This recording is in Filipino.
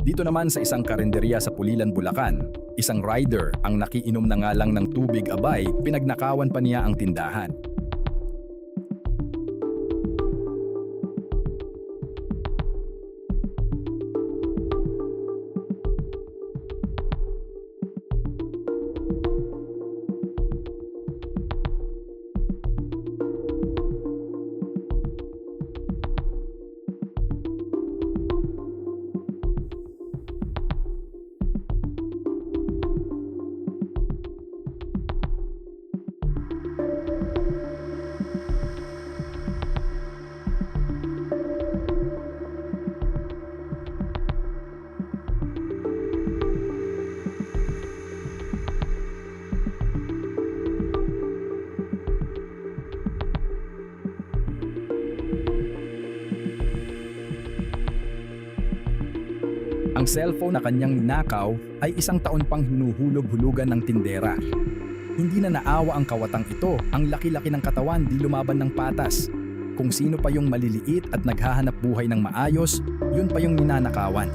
Dito naman sa isang karinderya sa Pulilan, Bulacan, isang rider ang nakiinom na nga lang ng tubig abay, pinagnakawan pa niya ang tindahan. Ang cellphone na kanyang ninakaw ay isang taon pang hinuhulog-hulugan ng tindera. Hindi na naawa ang kawatang ito, ang laki-laki ng katawan di lumaban ng patas. Kung sino pa yung maliliit at naghahanap buhay ng maayos, yun pa yung ninanakawan.